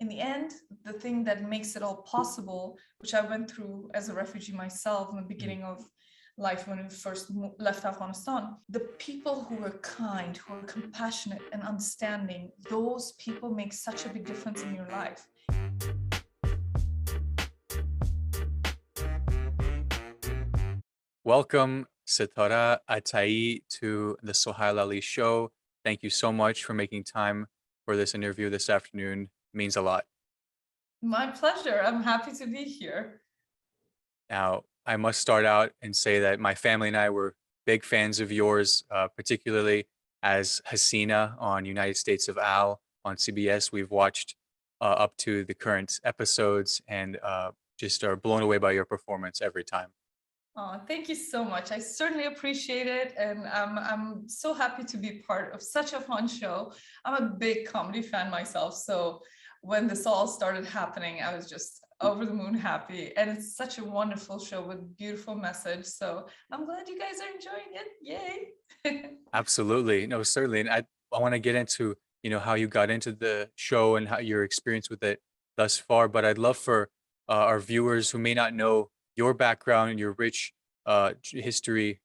in the end, the thing that makes it all possible, which I went through as a refugee myself in the beginning of life when we first left Afghanistan, the people who were kind, who were compassionate and understanding, those people make such a big difference in your life. Welcome, Sitara Attaie, to the Sohile Ali Show. Thank you so much for making time for this interview this afternoon. It means a lot. My pleasure. I'm happy to be here. Now, I must start out and say that my family and I were big fans of yours, particularly as Hassina on United States of Al on CBS. We've watched up to the current episodes and just are blown away by your performance every time. Oh, thank you so much. I certainly appreciate it. And I'm so happy to be part of such a fun show. I'm a big comedy fan myself. So when this all started happening, I was just over the moon happy. And it's such a wonderful show with beautiful message. So I'm glad you guys are enjoying it. Yay. Absolutely. No, certainly. And I want to get into, how you got into the show and how your experience with it thus far. But I'd love for our viewers who may not know your background and your rich history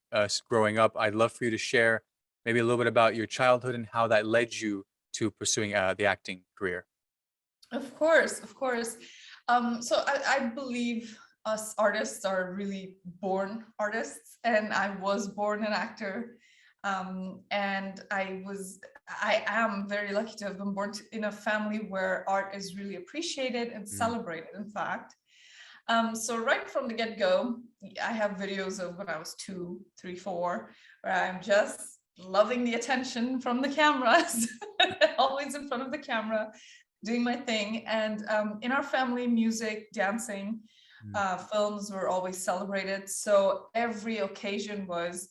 growing up, I'd love for you to share maybe a little bit about your childhood and how that led you to pursuing the acting career. Of course, of course. So I believe us artists are really born artists, and I was born an actor. And I am very lucky to have been born in a family where art is really appreciated and Mm. celebrated, in fact. So right from the get-go, I have videos of when I was 2, 3, 4, where I'm just loving the attention from the cameras, always in front of the camera, doing my thing. And in our family, music, dancing, Mm. films were always celebrated. So every occasion was,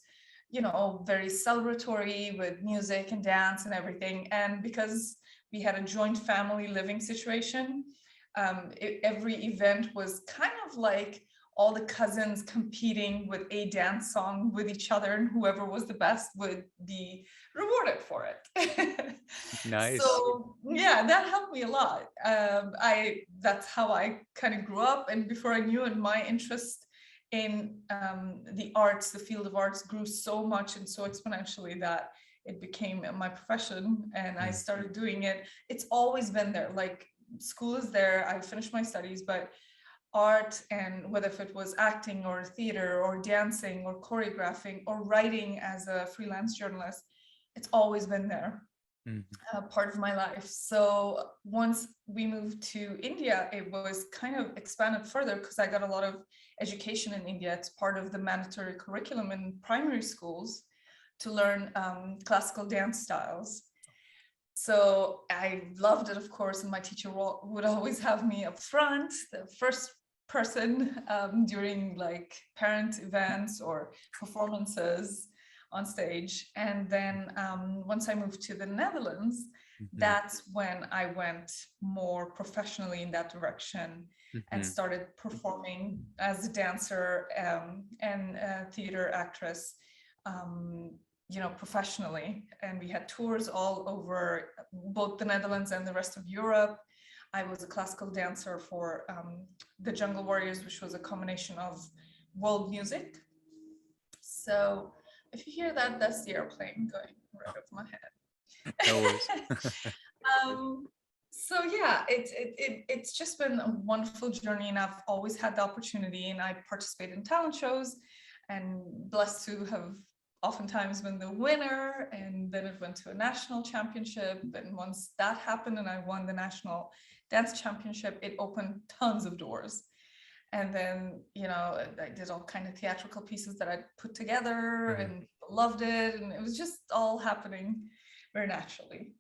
very celebratory with music and dance and everything. And because we had a joint family living situation, every event was kind of like all the cousins competing with a dance song with each other, and whoever was the best would be rewarded for it. Nice. So yeah, that helped me a lot. That's how I kind of grew up, and before I knew it, my interest in the arts, the field of arts, grew so much and so exponentially that it became my profession, and I Mm. started doing it. It's always been there. Like, school is there, I finished my studies, but art, and whether if it was acting or theater or dancing or choreographing or writing as a freelance journalist, it's always been there, Mm. part of my life. So once we moved to India, it was kind of expanded further because I got a lot of education in India. It's part of the mandatory curriculum in primary schools to learn classical dance styles. So I loved it, of course, and my teacher would always have me up front, the first person, during like parent events or performances on stage. And then once I moved to the Netherlands, Mhm. that's when I went more professionally in that direction and Mhm. started performing as a dancer and a theater actress, um, professionally. And we had tours all over both the Netherlands and the rest of Europe. I was a classical dancer for the Jungle Warriors, which was a combination of world music. So if you hear that, that's the airplane going right over my No worries. head. um, so yeah, it's just been a wonderful journey, and I've always had the opportunity, and I participate in talent shows, and blessed to have oftentimes been the winner. And then it went to a national championship, and once that happened and I won the national dance championship, it opened tons of doors. And then, I did all kind of theatrical pieces that I put together, Mhm. and people loved it, and it was just all happening very naturally.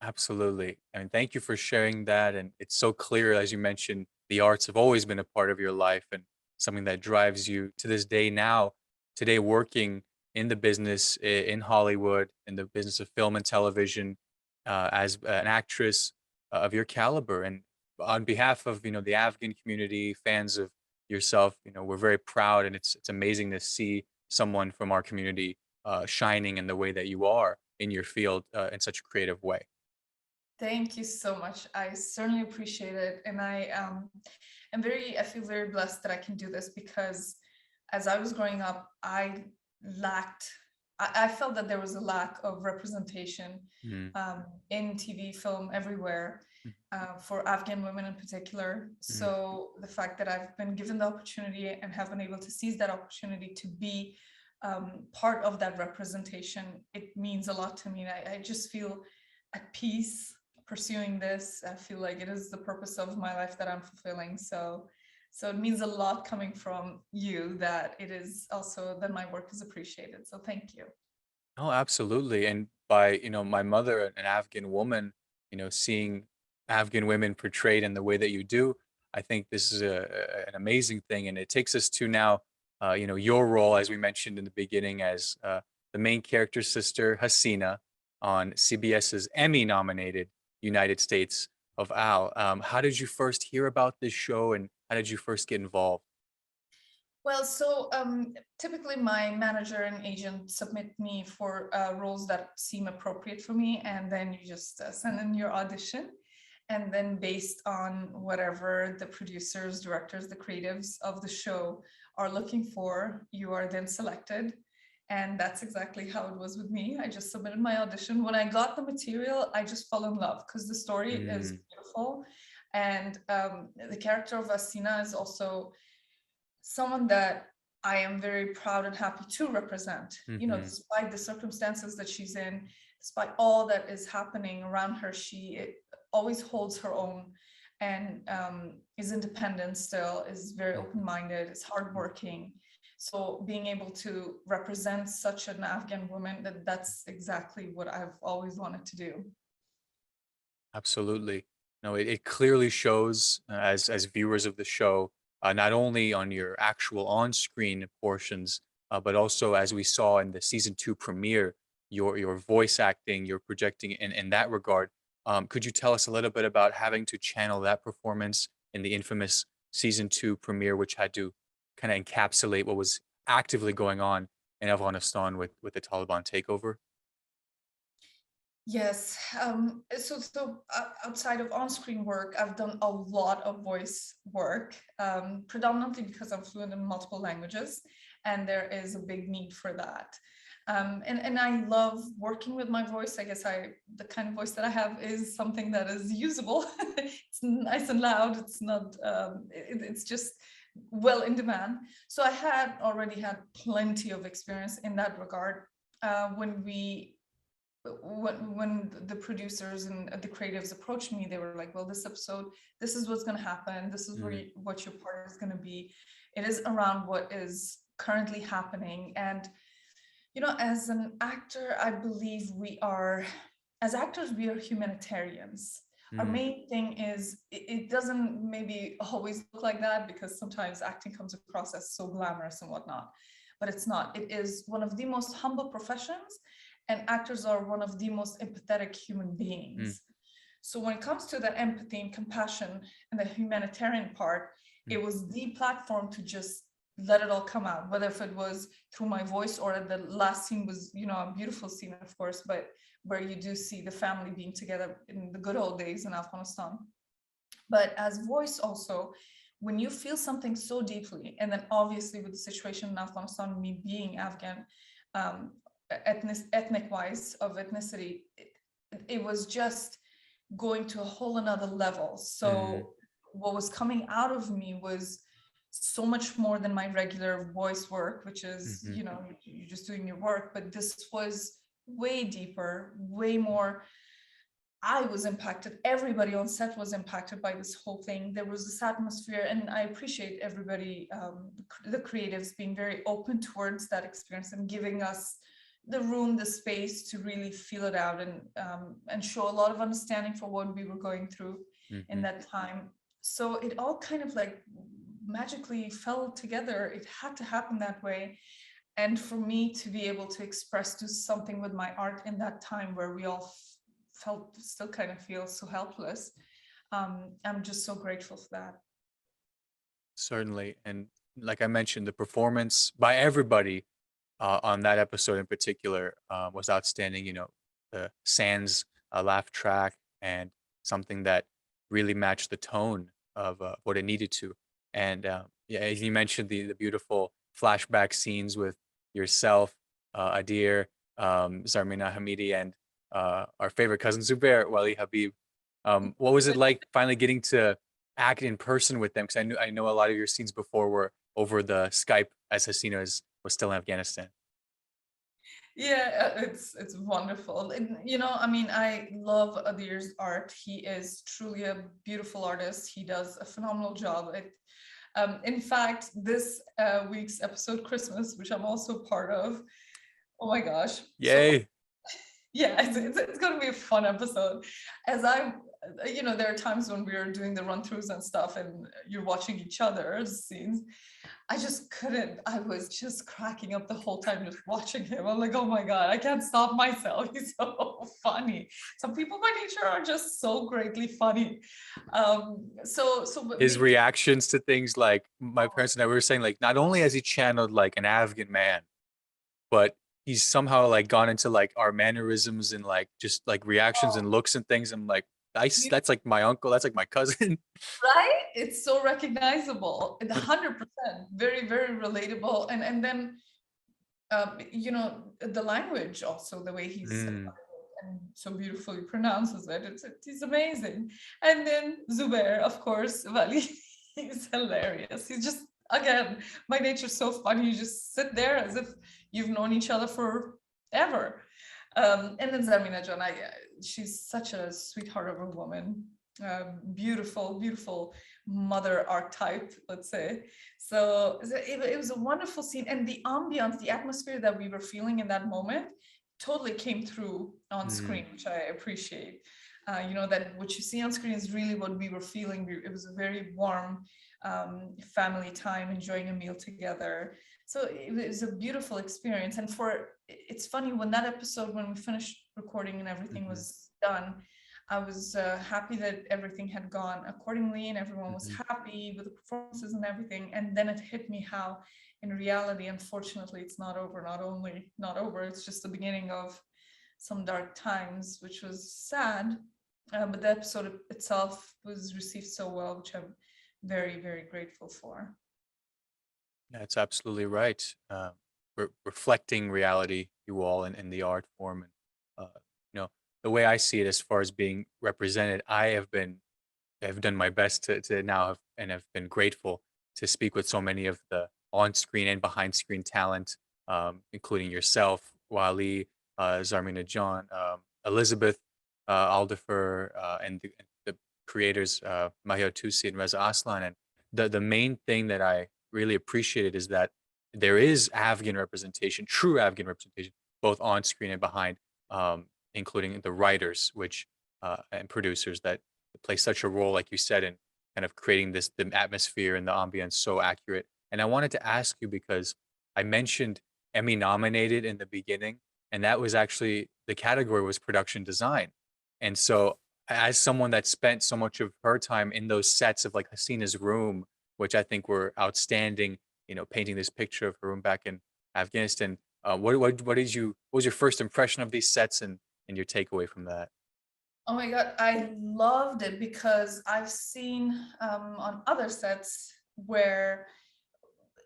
Absolutely. I mean, thank you for sharing that. And it's so clear, as you mentioned, the arts have always been a part of your life and something that drives you to this day now, today working in the business in Hollywood, in the business of film and television, as an actress of your caliber. And on behalf of, the Afghan community, fans of yourself, we're very proud, and it's amazing to see someone from our community shining in the way that you are in your field in such a creative way. Thank you so much. I certainly appreciate it. And I feel very blessed that I can do this because as I was growing up, lacked, I felt that there was a lack of representation Mm, in TV, film, everywhere, mm, for Afghan women in particular. mm, So the fact that I've been given the opportunity and have been able to seize that opportunity to be part of that representation, it means a lot to me. I just feel at peace pursuing this. I feel like it is the purpose of my life that I'm fulfilling. So it means a lot coming from you that it is also that my work is appreciated. So thank you. Oh, absolutely. And by, my mother, an Afghan woman, seeing Afghan women portrayed in the way that you do, I think this is an amazing thing. And it takes us to now, your role, as we mentioned in the beginning, as the main character's sister, Hassina, on CBS's Emmy nominated United States of Al. How did you first hear about this show and how did you first get involved? Well, so typically my manager and agent submit me for roles that seem appropriate for me, and then you just send in your audition. And then based on whatever the producers, directors, the creatives of the show are looking for, you are then selected. And that's exactly how it was with me. I just submitted my audition. When I got the material, I just fell in love because the story is Mm, beautiful. And the character of Asina is also someone that I am very proud and happy to represent. You know, mhm, despite the circumstances that she's in, despite all that is happening around her, she always holds her own and is independent still, is very mhm, open-minded, is mhm. hardworking. So being able to represent such an Afghan woman, that's exactly what I've always wanted to do. Absolutely. No, it clearly shows as viewers of the show, not only on your actual on-screen portions, but also as we saw in the season 2 premiere, your voice acting, you're projecting in that regard. Could you tell us a little bit about having to channel that performance in the infamous season 2 premiere, which had to kind of encapsulate what was actively going on in Afghanistan with the Taliban takeover? Yes. Outside of on-screen work, I've done a lot of voice work, predominantly because I'm fluent in multiple languages, and there is a big need for that. And I love working with my voice. I guess the kind of voice that I have is something that is usable. It's nice and loud. It's not. It's just well in demand. So I had already had plenty of experience in that regard. When the producers and the creatives approached me, they were like, well, this episode, this is what's going to happen, this is Mm, what your part is going to be. It is around what is currently happening. And as an actor, I believe as actors, we are humanitarians. Our mm, main thing is, it doesn't maybe always look like that because sometimes acting comes across as so glamorous and whatnot, but it's not. It is one of the most humble professions, and actors are one of the most empathetic human mm, beings. So when it comes to the empathy and compassion and the humanitarian part, mm, it was the platform to just let it all come out, whether if it was through my voice or the last scene was, a beautiful scene, of course, but where you do see the family being together in the good old days in Afghanistan. But as voice also, when you feel something so deeply, and then obviously with the situation in Afghanistan, me being Afghan, um, ethnic wise of ethnicity, it was just going to a whole another level. mm, So what was coming out of me was so much more than my regular voice work, which is, mhm, you're just doing your work, but this was way deeper, way more. I was impacted. Everybody on set was impacted by this whole thing. There was this atmosphere, and I appreciate everybody, the creatives, being very open towards that experience and giving us the room, the space to really feel it out and show a lot of understanding for what we were going through in mhm. that time. So it all kind of like magically fell together. It had to happen that way. And for me to be able to express do something with my art in that time where we all felt still kind of feel so helpless, I'm just so grateful for that. Certainly. And like I mentioned, the performance by everybody on that episode in particular was outstanding. The Sans laugh track and something that really matched the tone of what it needed to. And yeah, as you mentioned, the beautiful flashback scenes with yourself, Adir, Zarmina Hamidi, and our favorite cousin Zubair Wali Habib. What was it like finally getting to act in person with them? Because I know a lot of your scenes before were over the Skype as Hassina was still in Afghanistan. Yeah, it's wonderful. And, I mean, I love Adir's art. He is truly a beautiful artist. He does a phenomenal job. In fact, this week's episode, Christmas, which I'm also part of, oh my gosh. So Yay! yeah, it's going to be a fun episode. As there are times when we're doing the run-throughs and stuff and you're watching each other's scenes. I just couldn't. I was just cracking up the whole time just watching him. I'm like, oh my God, I can't stop myself. He's so funny. Some people by nature are just so greatly funny. But His reactions to things, like my parents and I were saying, like not only has he channeled like an Afghan man, but he's somehow like gone into like our mannerisms and like just like reactions and looks and things. I'm like, that's like my uncle, that's like my cousin. right? It's so recognizable, 100%, very, very relatable. And then, the language also, the way he's Mm. and so beautifully pronounces it. It's amazing. And then Zubair, of course, Wali, he's hilarious. He's just, again, by nature so funny. You just sit there as if you've known each other forever. And then Zarmina Jan, she's such a sweetheart of a woman. Beautiful, beautiful mother archetype, let's say. So it was a wonderful scene, and the ambiance, the atmosphere that we were feeling in that moment totally came through on screen, which I appreciate. That what you see on screen is really what we were feeling. It was a very warm family time, enjoying a meal together. So it was a beautiful experience. And it's funny, when that episode, when we finished recording and everything was done, I was happy that everything had gone accordingly and everyone was happy with the performances and everything. And then it hit me how, in reality, unfortunately, it's not over. Not only not over, it's just the beginning of some dark times, which was sad. But the episode itself was received so well, which I'm very, very grateful for. That's absolutely right. Reflecting reality, you all, in the art form, and the way I see it, as far as being represented, I've done my best to now have been grateful to speak with so many of the on-screen and behind-screen talent, including yourself, Wali, Zarmina John, Elizabeth, Aldifer, and the creators, Mahia Tusi and Reza Aslan. And the main thing that I really appreciated is that there is Afghan representation, true Afghan representation, both on screen and behind, including the writers, which and producers that play such a role, like you said, in kind of creating the atmosphere and the ambience so accurate. And I wanted to ask you, because I mentioned Emmy nominated in the beginning, and that was actually, the category was production design. And so, as someone that spent so much of her time in those sets of like Hassina's room, which I think were outstanding, painting this picture of her room back in Afghanistan. What was your first impression of these sets, and your takeaway from that? Oh my God, I loved it because I've seen on other sets where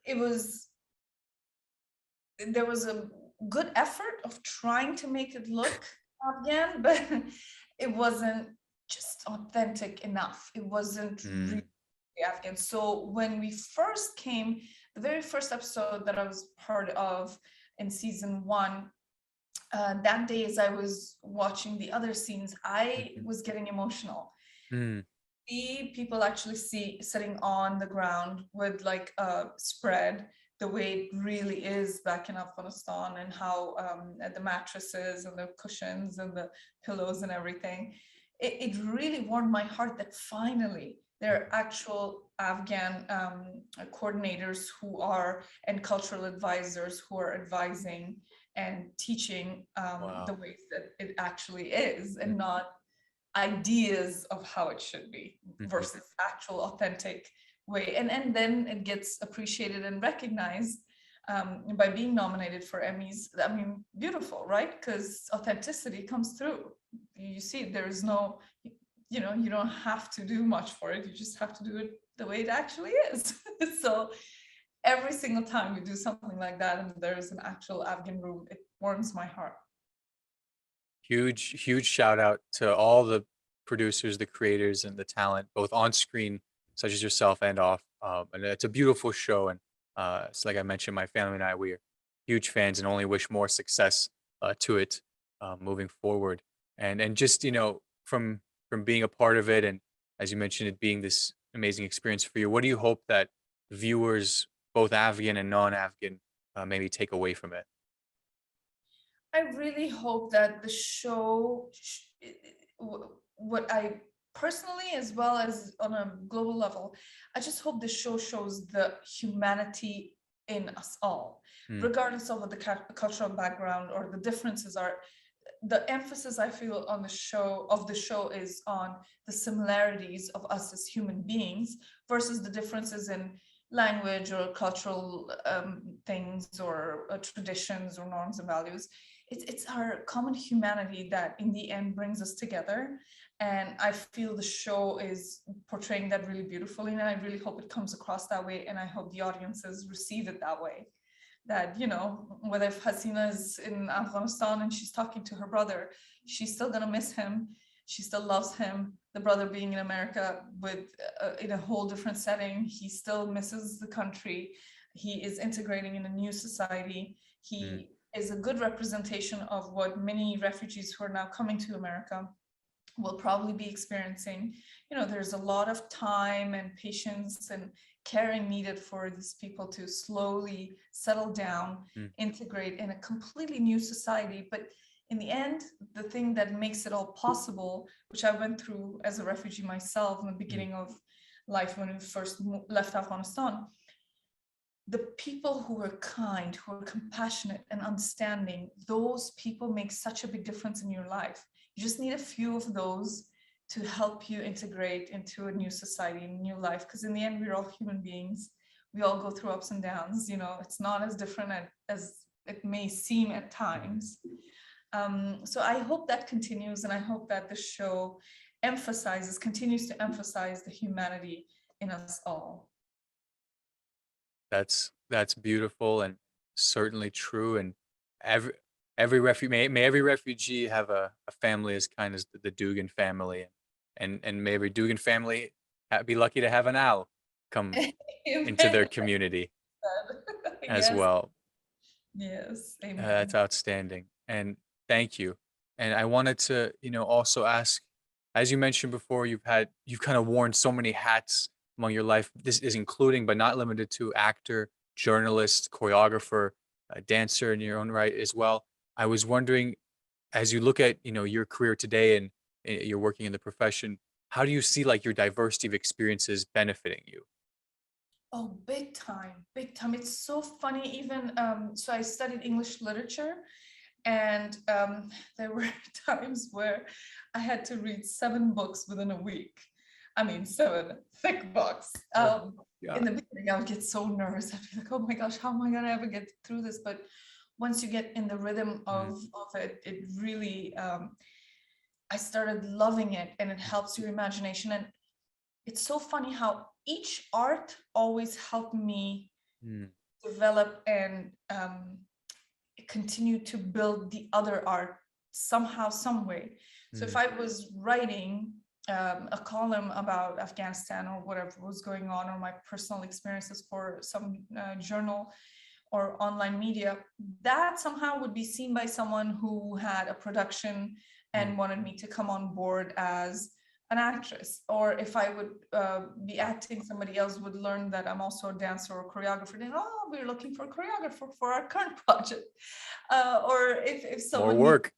there was a good effort of trying to make it look Afghan, but it wasn't just authentic enough. It wasn't really Afghan. So when we first came, the very first episode that I was part of in season 1, that day as I was watching the other scenes, I was getting emotional. See people actually sitting on the ground with like a spread, the way it really is back in Afghanistan, and how the mattresses and the cushions and the pillows and everything. It really warmed my heart that finally there are actual Afghan coordinators and cultural advisors who are advising and teaching the ways that it actually is, and not ideas of how it should be versus actual authentic way. And then it gets appreciated and recognized by being nominated for Emmys. I mean, beautiful, right? Because authenticity comes through. You see, there's no, you know, you don't have to do much for it. You just have to do it the way it actually is. So every single time we do something like that and there's an actual Afghan room, it warms my heart. Huge shout out to all the producers, the creators, and the talent, both on screen, such as yourself, and off. And it's a beautiful show. And it's like I mentioned, my family and I, we are huge fans and only wish more success to it moving forward. And just, you know, from being a part of it, and as you mentioned, it being this amazing experience for you, what do you hope that viewers, both Afghan and non-Afghan, maybe take away from it? I really hope that the show, what I personally, as well as on a global level, I just hope the show shows the humanity in us all, Mm, regardless of what the cultural background or the differences are. The emphasis I feel on the show is on the similarities of us as human beings versus the differences in language or cultural things or traditions or norms and values. It's our common humanity that in the end brings us together, and I feel the show is portraying that really beautifully, and I really hope it comes across that way, and I hope the audiences receive it that way. That, you know, whether if Hassina is in Afghanistan and she's talking to her brother, she's still gonna miss him. She still loves him. The brother being in America with in a whole different setting, he still misses the country. He is integrating in a new society. mm, He is a good representation of what many refugees who are now coming to America will probably be experiencing. You know, there's a lot of time and patience and caring needed for these people to slowly settle down, mm, integrate in a completely new society. But in the end, the thing that makes it all possible, which I went through as a refugee myself in the mm. beginning of life when we first left Afghanistan, the people who were kind, who were compassionate and understanding, those people make such a big difference in your life. You just need a few of those to help you integrate into a new society and new life. Because in the end, we're all human beings. We all go through ups and downs. You know, it's not as different as it may seem at times. So I hope that continues, and I hope that the show continues to emphasize the humanity in us all. That's beautiful and certainly true. And every every refugee, may every refugee have a family as kind as the Dugan family, and may every Dugan family be lucky to have an owl come into their Amen. community as Yes, well. yes, That's amen. outstanding, and thank you. And I wanted to, you know, also ask, as you mentioned before, you've kind of worn so many hats among your life. This is including, but not limited to, actor, journalist, choreographer, dancer in your own right as well. I was wondering, as you look at, you know, your career today and you're working in the profession, how do you see like your diversity of experiences benefiting you? Oh, big time, big time. It's so funny. Even so, I studied English literature, and there were times where I had to read 7 books within a week. I mean, 7 thick books. Oh, yeah. In the beginning, I would get so nervous. I'd be like, "Oh my gosh, how am I gonna ever get through this?" But once you get in the rhythm Mm, of it, it really I started loving it, and it helps your imagination. And it's so funny how each art always helped me mm, develop and continue to build the other art somehow, some way. So if mm, I was writing a column about Afghanistan or whatever was going on, or my personal experiences for some journal or online media, that somehow would be seen by someone who had a production mm. and wanted me to come on board as an actress. Or if I would be acting, somebody else would learn that I'm also a dancer or choreographer. Then, oh, we're looking for a choreographer for our current project. Or if More someone needs work.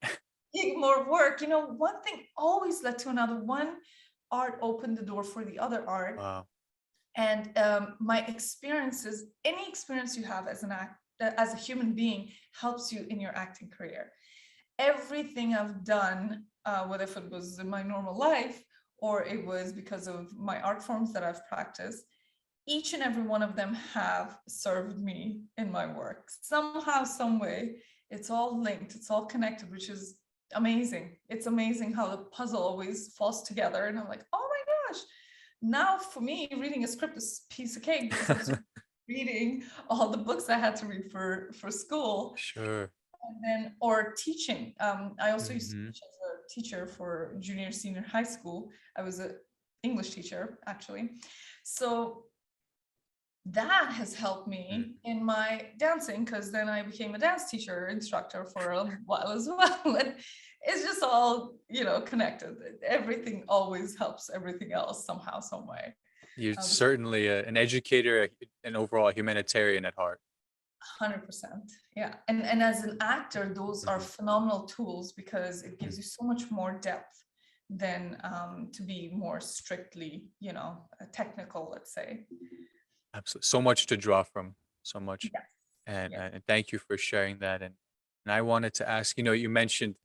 more work, you know, one thing always led to another. One art opened the door for the other art. Wow. And my experiences, any experience you have as as a human being, helps you in your acting career. Everything I've done, whether if it was in my normal life or it was because of my art forms that I've practiced, each and every one of them have served me in my work somehow, some way. It's all linked, it's all connected, which is amazing. It's amazing how the puzzle always falls together. And I'm like, oh my gosh, now for me, reading a script is a piece of cake because it's reading all the books I had to read for school. Sure. And then, or teaching. I also used to Hmm. teach as a teacher for junior, senior high school. I was an English teacher, actually. So that has helped me in my dancing, because then I became a dance teacher instructor for a while as well. And it's just all, connected. Everything always helps everything else somehow, some way. You're Um, certainly an educator, and overall a humanitarian at heart. 100%. Yeah. And as an actor, those are Hmm. phenomenal tools because it gives you so much more depth than to be more strictly, technical, let's say. Absolutely. So much to draw from, so much. Yes. And, Yeah. and thank you for sharing that. And I wanted to ask, you mentioned,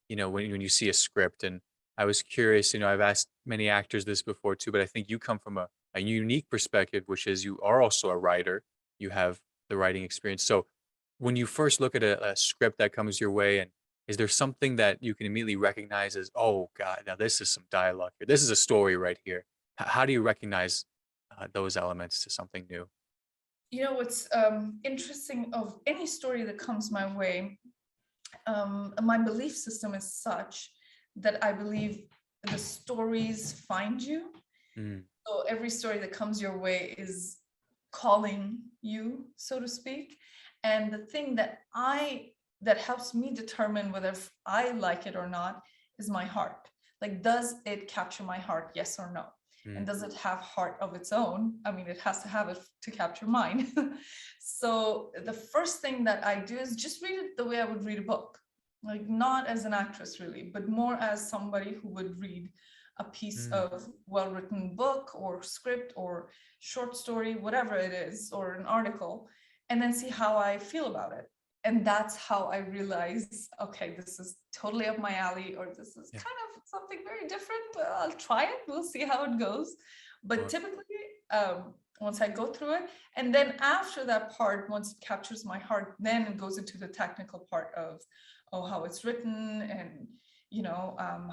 when you see a script, and I was curious, I've asked many actors this before too, but I think you come from a unique perspective, which is you are also a writer. You have the writing experience. So when you first look at a script that comes your way, and is there something that you can immediately recognize as, oh God, now this is some dialogue here. This is a story right here. How do you recognize those elements to something new? What's interesting of any story that comes my way, my belief system is such that I believe the stories find you. Mm, So every story that comes your way is calling you, so to speak. And the thing that helps me determine whether I like it or not is my heart. Like, does it capture my heart? Yes or no? And mm, does it have heart of its own? I mean, it has to have it to capture mine. So the first thing that I do is just read it the way I would read a book, like not as an actress really, but more as somebody who would read a piece mm, of well-written book or script or short story, whatever it is, or an article, and then see how I feel about it. And that's how I realize, okay, this is totally up my alley, or this is yeah, kind of something very different, but I'll try it. We'll see how it goes. But sure. typically, once I go through it, and then after that part, once it captures my heart, then it goes into the technical part of, oh, how it's written, and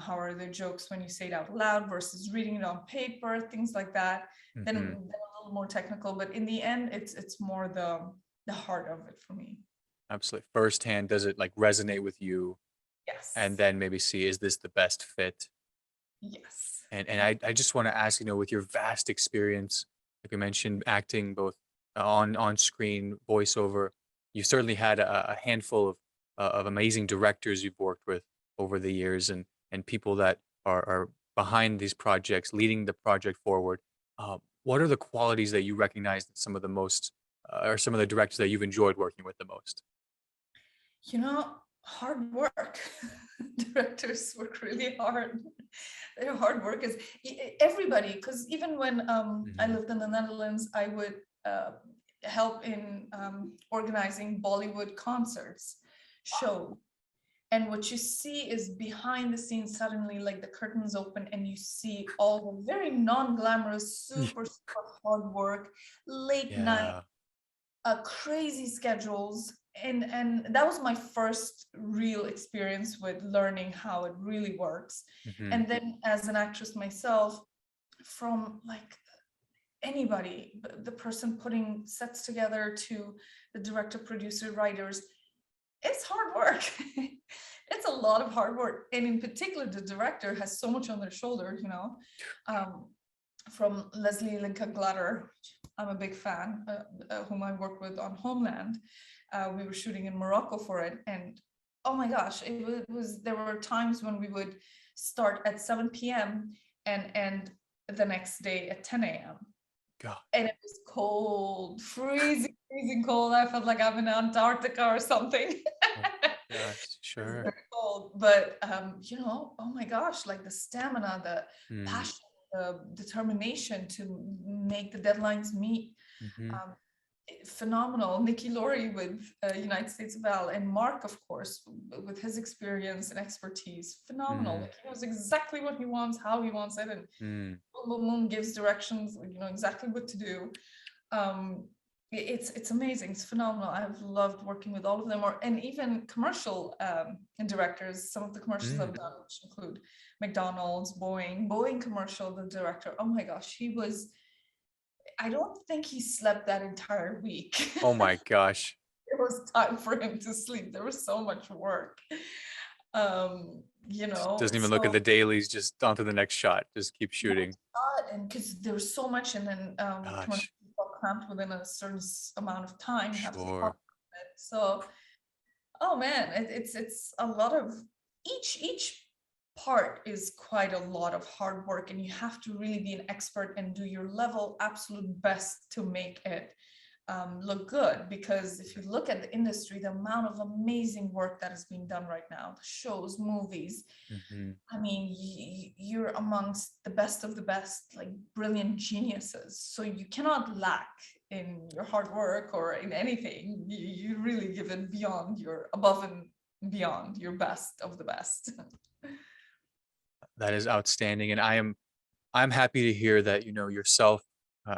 how are the jokes when you say it out loud versus reading it on paper, things like that. Then, Hmm. a little more technical, but in the end, it's more the heart of it for me. Absolutely. Firsthand, does it like resonate with you? And Yes. then maybe see, is this the best fit? Yes. And I just want to ask, with your vast experience, like you mentioned, acting both on screen, voiceover, you certainly had a handful of amazing directors you've worked with over the years, and people that are behind these projects, leading the project forward. What are the qualities that you recognize that some of the most, or some of the directors that you've enjoyed working with the most? Hard work. Directors work really hard. Their hard work is everybody, because even when I Hmm. lived in the Netherlands, I would help in organizing Bollywood concerts, shows. And what you see is behind the scenes, suddenly, like the curtains open, and you see all the very non-glamorous, super, super hard work, late night, Yeah. crazy schedules. And that was my first real experience with learning how it really works. Hmm. And then as an actress myself, from like anybody, the person putting sets together to the director, producer, writers, it's hard work. It's a lot of hard work. And in particular, the director has so much on their shoulder, um, from Leslie Linka Glatter. I'm a big fan, whom I worked with on Homeland. We were shooting in Morocco for it. And oh my gosh, there were times when we would start at 7 p.m. and end the next day at 10 a.m. God. And it was cold, freezing, freezing cold. I felt like I'm in Antarctica or something. Oh gosh. It was Sure. very cold, but oh my gosh, like the stamina, the Mm, passion, the determination to make the deadlines meet. mhm, Um, Phenomenal. Nikki Laurie with United States of Al, and Mark, of course, with his experience and expertise, phenomenal. mm, Like he knows exactly what he wants, how he wants it, and mm. boom, boom, boom, gives directions, exactly what to do. It's amazing. It's phenomenal. I've loved working with all of them, and even commercial directors. Some of the commercials I've Mm. done, which include McDonald's, Boeing commercial. The director, oh my gosh, he was. I don't think he slept that entire week. Oh my gosh. It was time for him to sleep. There was so much work. Doesn't even look at So the dailies, just on to the next shot. Just keep shooting. and because there's so much, and then commercials Gosh, are cramped within a certain amount of time, you have to sure. optimize it. So, oh man, it's a lot of each part is quite a lot of hard work, and you have to really be an expert and do your level absolute best to make it look good. Because if you look at the industry, the amount of amazing work that is being done right now, the shows, movies, Hmm. I mean, you're amongst the best of the best, like brilliant geniuses. So you cannot lack in your hard work or in anything. You really give it beyond your above and beyond your best of the best. That is outstanding, and I'm happy to hear that yourself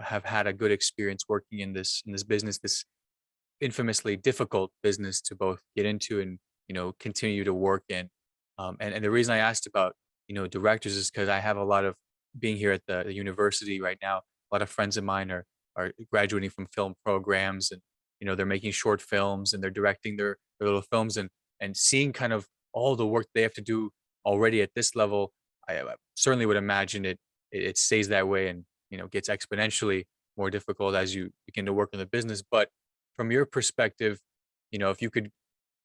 have had a good experience working in this business, this infamously difficult business to both get into and continue to work in. And the reason I asked about directors is because I have a lot of being here at the university right now. A lot of friends of mine are graduating from film programs, and they're making short films and they're directing their little films, and seeing kind of all the work they have to do already at this level. I certainly would imagine it stays that way and gets exponentially more difficult as you begin to work in the business. But from your perspective, if you could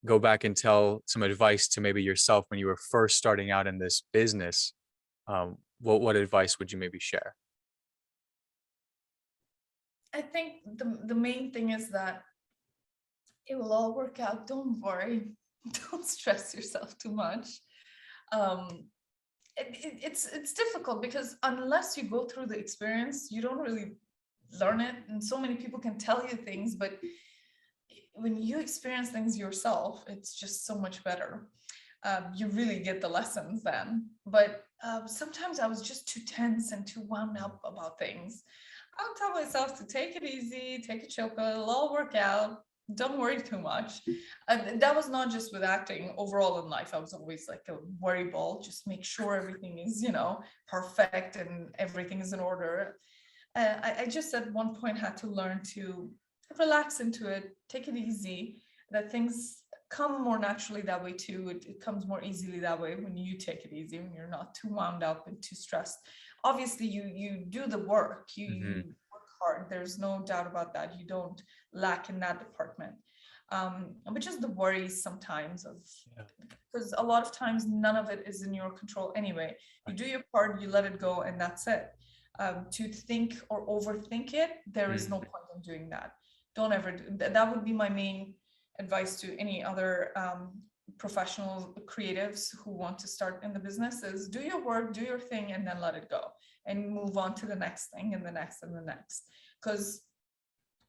go back and tell some advice to maybe yourself when you were first starting out in this business, what advice would you maybe share? I think the main thing is that it will all work out. Don't worry. Don't stress yourself too much. Um, it's difficult because unless you go through the experience, you don't really learn it. And so many people can tell you things, but when you experience things yourself, it's just so much better. You really get the lessons then. But sometimes I was just too tense and too wound up about things. I'll tell myself to take it easy, take a chill pill, it'll all work out. Don't worry too much. And that was not just with acting, overall in life. I was always like a worry ball, just make sure everything is, perfect and everything is in order. I just at one point had to learn to relax into it, take it easy, that things come more naturally that way too. It comes more easily that way when you take it easy, when you're not too wound up and too stressed. Obviously, you do the work, you Hmm. work hard. There's no doubt about that. You don't lack in that department. But just the worries sometimes of, Yeah. because a lot of times none of it is in your control anyway. You Right. do your part, you let it go, and that's it. To think or overthink it, there is no Mm. point in doing that. Don't ever do that. That would be my main advice to any other professional creatives who want to start in the business is do your work, do your thing, and then let it go and move on to the next thing and the next and the next. Because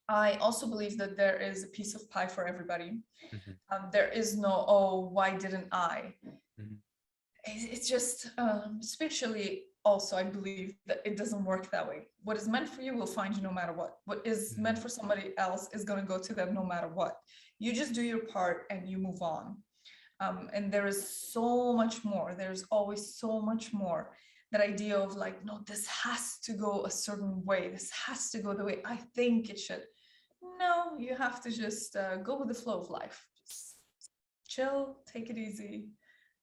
I also believe that there is a piece of pie for everybody. Mhm. There is no, oh, why didn't I? Mhm. It's just spiritually also I believe that it doesn't work that way. What is meant for you will find you no matter what is meant Mhm. for somebody else is going to go to them no matter what. You just do your part and you move on. And there is so much more. There's always so much more. That idea of like, no, this has to go a certain way, this has to go the way I think it should. No, you have to just go with the flow of life. Just chill, take it easy,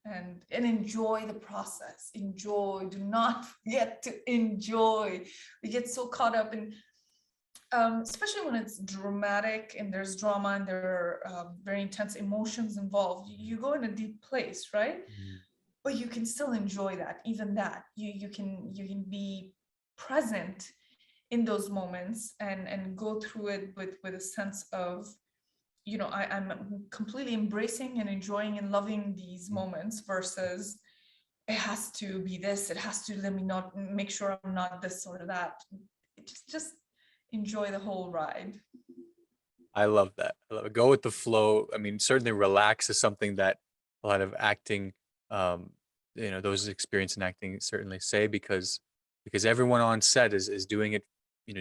and enjoy the process. Enjoy. Do not forget to enjoy. We get so caught up in, especially when it's dramatic and there's drama and there are very intense emotions involved. You go in a deep place, right? Mhm. But you can still enjoy that. Even that, you can be present in those moments and go through it with a sense of I'm completely embracing and enjoying and loving these Mhm. moments versus it has to be this, it has to let me not make sure I'm not this or that. Just enjoy the whole ride. I love that. I love it. Go with the flow. I mean, certainly relax is something that a lot of acting, um, those experienced in acting certainly say because because everyone on set is doing it,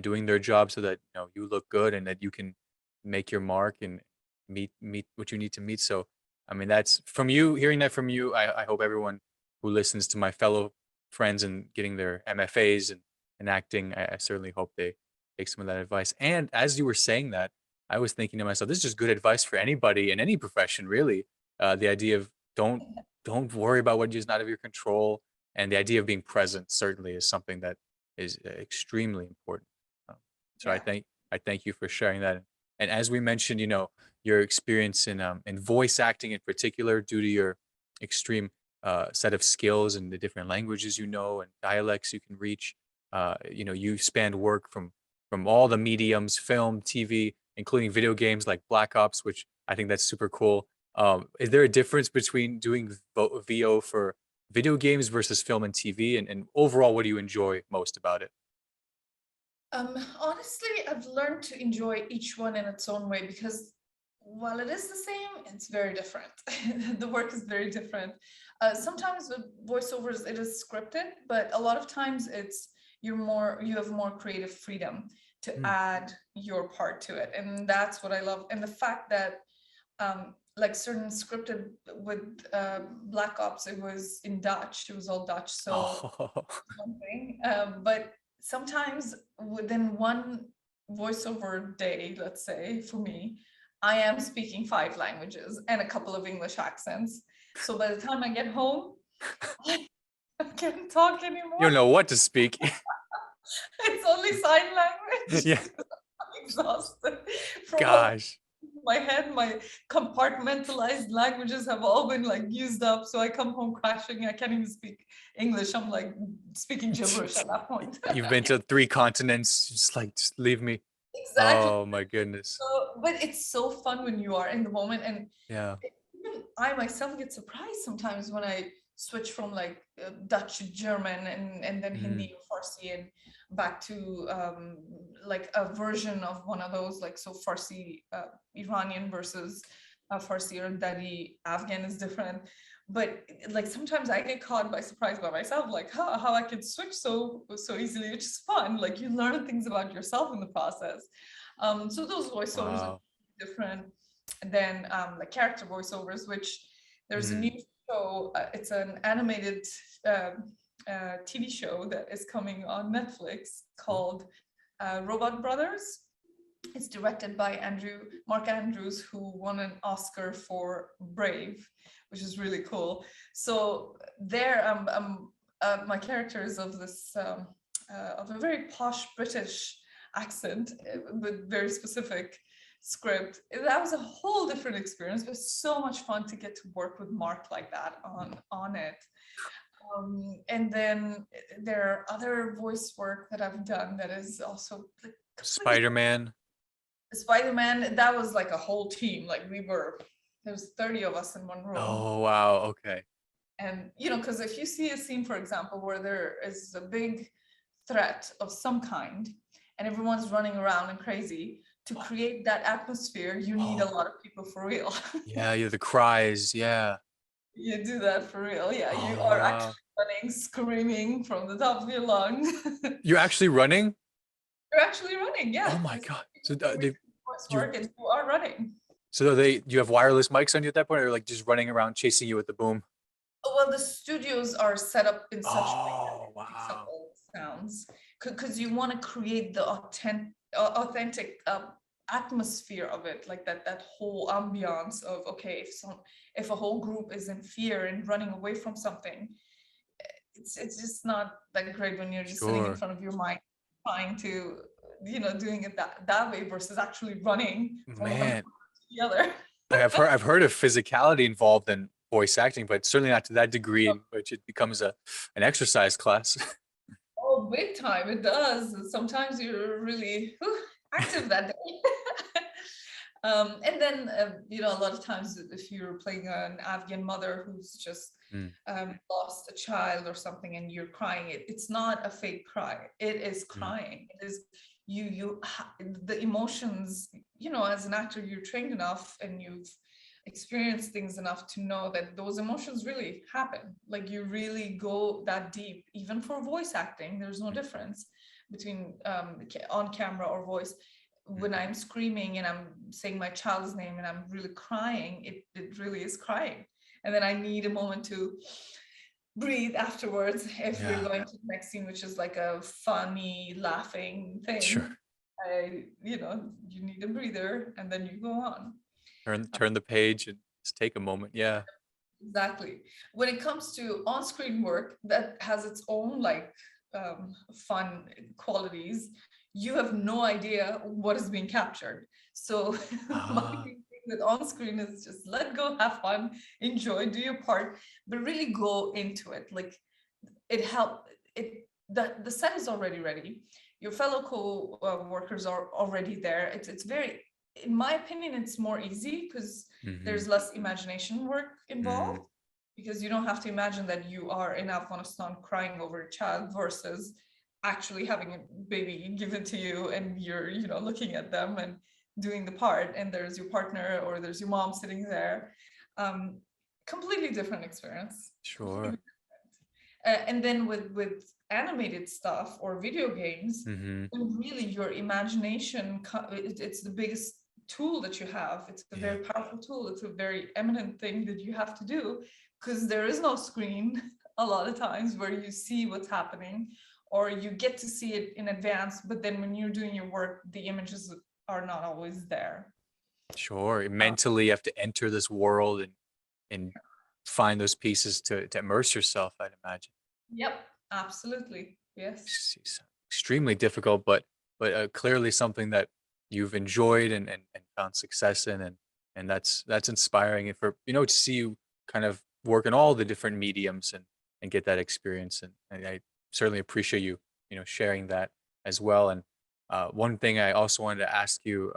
doing their job so that you look good and that you can make your mark and meet what you need to meet. So, I mean, that's from you. Hearing that from you, I hope everyone who listens to my fellow friends and getting their MFAs and acting, I certainly hope they take some of that advice. And as you were saying that, I was thinking to myself, this is just good advice for anybody in any profession, really. The idea of don't worry about what is not of your control, and the idea of being present certainly is something that is extremely important. Um, so Yeah. I thank you for sharing that. And as we mentioned, your experience in voice acting in particular, due to your extreme set of skills and the different languages and dialects you can reach. You spanned work from all the mediums, film, TV, including video games like Black Ops, which I think that's super cool. Is there a difference between doing VO for video games versus film and TV? And overall, what do you enjoy most about it? Honestly, I've learned to enjoy each one in its own way because while it is the same, it's very different. The work is very different. Sometimes with voiceovers, it is scripted, but a lot of times you have more creative freedom to Mm. add your part to it, and that's what I love. And the fact that like certain scripted with Black Ops, it was in Dutch. It was all Dutch, so Oh, one thing. But sometimes within one voiceover day, let's say for me, I am speaking 5 languages and a couple of English accents. So by the time I get home, I can't talk you don't anymore. know what to speak. It's only sign language. Yeah. I'm exhausted from all Gosh. my head. My compartmentalized languages have all been like used up. So I come home crashing. I can't even speak English. I'm like speaking gibberish at that point. You've been to 3 continents. Just leave me. Exactly. Oh my goodness. So, but it's so fun when you are in the moment, and Yeah. even I myself get surprised sometimes when I switch from like Dutch to German and then Mm. Hindi or Farsi and back to like a version of one of those, like so Farsi Iranian versus Farsi or Dari Afghan is different. But like sometimes I get caught by surprise by myself, like how I can switch so easily, which is fun. Like you learn things about yourself in the process. So those voiceovers are Wow. different than like character voiceovers, which there's a Mm. new show. It's an animated TV show that is coming on Netflix Cool. called Robot Brothers. It's directed by Mark Andrews, who won an Oscar for Brave, which is really cool. So there, my character is of this of a very posh British accent with very specific script. That was a whole different experience, but so much fun to get to work with Mark like that on it. And then there are other voice work that I've done that is also like completely Spider-Man. Spider-Man. That was like a whole team. Like there was 30 of us in one room. Oh wow. Okay. And because if you see a scene, for example, where there is a big threat of some kind and everyone's running around and crazy, to create that atmosphere, you need a Oh lot of people for real. yeah. Yeah. The cries. Yeah. You do that for real. Yeah, you Oh are actually wow. running, screaming from the top of your lungs. You're actually running. You're actually running, yeah. Oh my This god. So is they voice you work and you are running. so they you have wireless mics on you at that point, or like just running around chasing you with the boom? Well, the studios are set up in such a way that Oh it picks up wow. all the sounds because you want to create the authentic atmosphere of it, like that whole ambiance of okay, if a whole group is in fear and running away from something, it's just not that great when you're just sitting in Sure. front of your mic trying to doing it that way versus actually running from one Man, to the other. I've heard of physicality involved in voice acting, but certainly not to that degree in which it becomes an exercise class. Oh, big time, it does. Sometimes you're really active that day. And then, a lot of times if you're playing an Afghan mother who's just Mm, lost a child or something and you're crying, it's not a fake cry. It is mm. crying. It is the emotions, as an actor, you're trained enough and you've experienced things enough to know that those emotions really happen. Like you really go that deep, even for voice acting. There's no difference between on camera or voice. When I'm screaming and I'm saying my child's name and I'm really crying, it really is crying. And then I need a moment to breathe afterwards if we're Yeah, going to the next scene, which is like a funny laughing sure. thing. You need a breather and then you go on. Turn the page and just take a moment. Yeah. Exactly. When it comes to on-screen work that has its own like fun qualities, you have no idea what is being captured. So my Ah, big thing with on-screen is just let go, have fun, enjoy, do your part, but really go into it. Like it helped it the set is already ready. Your fellow co-workers are already there. It's very, in my opinion, it's more easy because hmm there's less imagination work involved, mm, because you don't have to imagine that you are in Afghanistan crying over a child versus actually having a baby given to you and you're, looking at them and doing the part, and there's your partner or there's your mom sitting there. um Completely different experience, completely. sure. And then with animated stuff or video games, hmm then really your imagination, it's the biggest tool that you have. It's a Yeah, very powerful tool. It's a very eminent thing that you have to do, because there is no screen a lot of times where you see what's happening, or you get to see it in advance, but then when you're doing your work, the images are not always there. sure. uh, Mentally, you have to enter this world and find those pieces to immerse yourself, I'd imagine. yep, absolutely, yes. It's extremely difficult, but clearly something that you've enjoyed and found success in, and that's inspiring. And for to see you kind of work in all the different mediums and get that experience, and I certainly appreciate you sharing that as well. And one thing I also wanted to ask you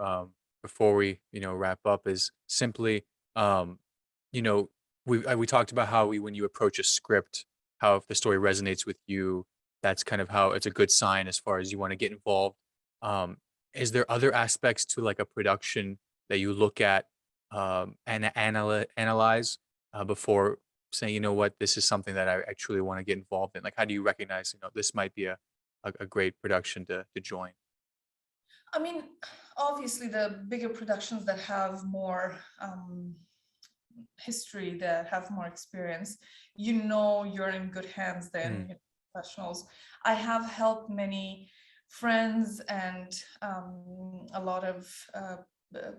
before we wrap up is simply you know we talked about how when you approach a script, how if the story resonates with you, that's kind of how it's a good sign as far as you want to get involved. Um, is there other aspects to like a production that you look at and analyze before saying, you know what, this is something that I truly want to get involved in? Like, how do you recognize, this might be a great production to join? I mean, obviously the bigger productions that have more history, that have more experience, you're in good hands than Mm, professionals. I have helped many friends and a lot of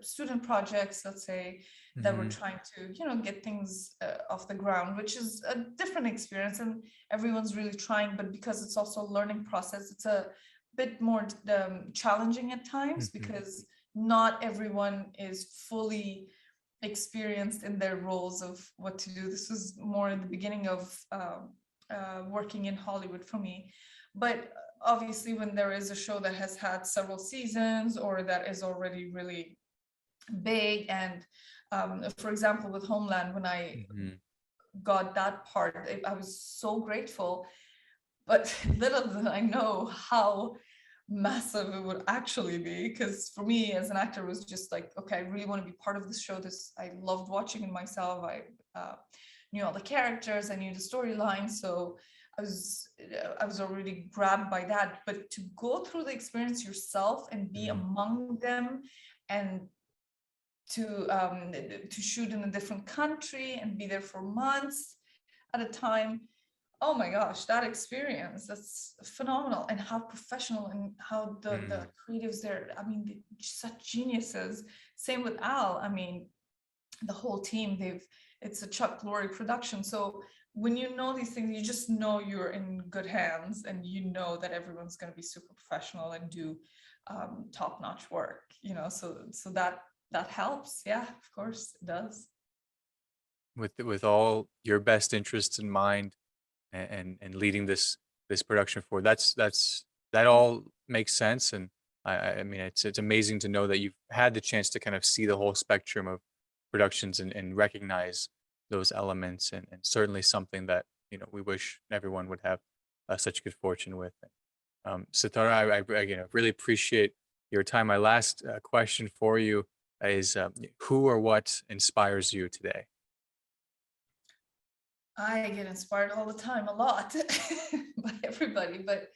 student projects, let's say, that were mhm, trying to get things off the ground, which is a different experience, and everyone's really trying, but because it's also a learning process, it's a bit more challenging at times, mhm, because not everyone is fully experienced in their roles of what to do. This was more in the beginning of working in Hollywood for me. But obviously, when there is a show that has had several seasons or that is already really big, and for example, with Homeland, when I mhm, got that part, I was so grateful. But little did I know how massive it would actually be, because for me as an actor, it was just like, okay, I really want to be part of this show. This, I loved watching it myself. I knew all the characters, I knew the storyline, so I was already grabbed by that. But to go through the experience yourself and be mhm, among them, and to shoot in a different country and be there for months at a time. Oh my gosh, that experience, that's phenomenal. And how professional, and how the mm, creatives there, I mean, such geniuses. Same with Al. I mean, the whole team, it's a Chuck Lorre production. So when you know these things, you just know you're in good hands, and you know that everyone's going to be super professional and do top-notch work, so that helps. Yeah, of course it does. with all your best interests in mind, and leading this production forward. That all makes sense, and I mean it's amazing to know that you've had the chance to kind of see the whole spectrum of productions and recognize those elements, and certainly something that we wish everyone would have such good fortune with. Sitara, I really appreciate your time. My last question for you. is who or what inspires you today? I get inspired all the time, a lot by everybody, but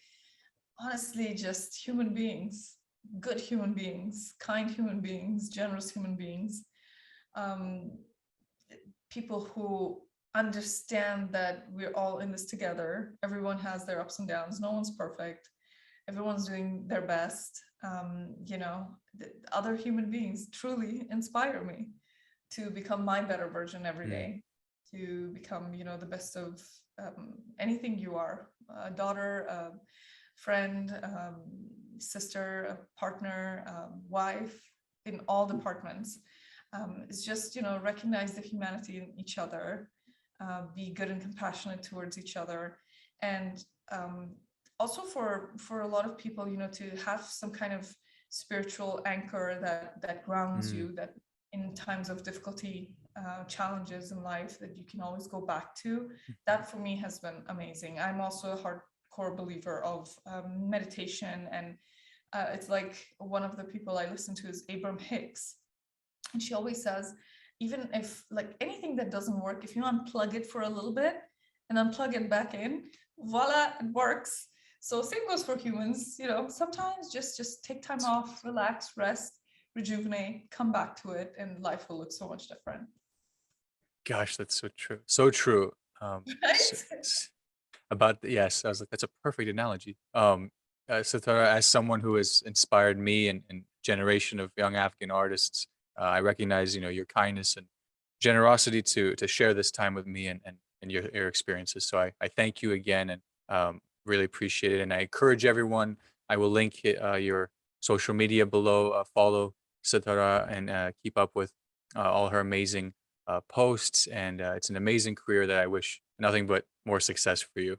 honestly, just human beings, good human beings, kind human beings, generous human beings, um, people who understand that we're all in this together. Everyone has their ups and downs. No one's perfect. Everyone's doing their best. Other human beings truly inspire me to become my better version every Mm, day, to become, the best of anything you are, a daughter, a friend, sister, a partner, wife, in all departments. It's just, recognize the humanity in each other, be good and compassionate towards each other. And also for a lot of people, to have some kind of spiritual anchor that grounds mm, you, that in times of difficulty, challenges in life, that you can always go back to. mhm. That for me has been amazing. I'm also a hardcore believer of meditation, and it's like one of the people I listen to is Abram Hicks, and she always says, even if like anything that doesn't work, if you unplug it for a little bit and unplug it back in, voila, it works. So same goes for humans, sometimes just take time off, relax, rest, rejuvenate, come back to it, and life will look so much different. Gosh, that's so true. So true. Right? Yes, I was like, that's a perfect analogy. Sitara, as someone who has inspired me and generation of young Afghan artists, I recognize, your kindness and generosity to share this time with me and your experiences. So I thank you again and really appreciate it. And I encourage everyone, I will link your social media below, follow Sitara and keep up with all her amazing posts. And it's an amazing career that I wish nothing but more success for you.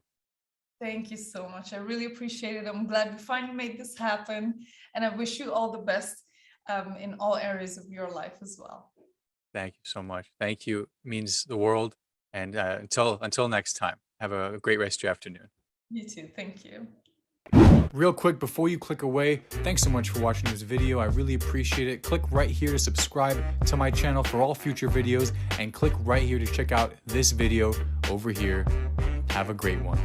Thank you so much. I really appreciate it. I'm glad we finally made this happen. And I wish you all the best in all areas of your life as well. Thank you so much. Thank you. Means the world. And until next time, have a great rest of your afternoon. You too. Thank you. Real quick, before you click away, thanks so much for watching this video. I really appreciate it. Click right here to subscribe to my channel for all future videos, and click right here to check out this video over here. Have a great one.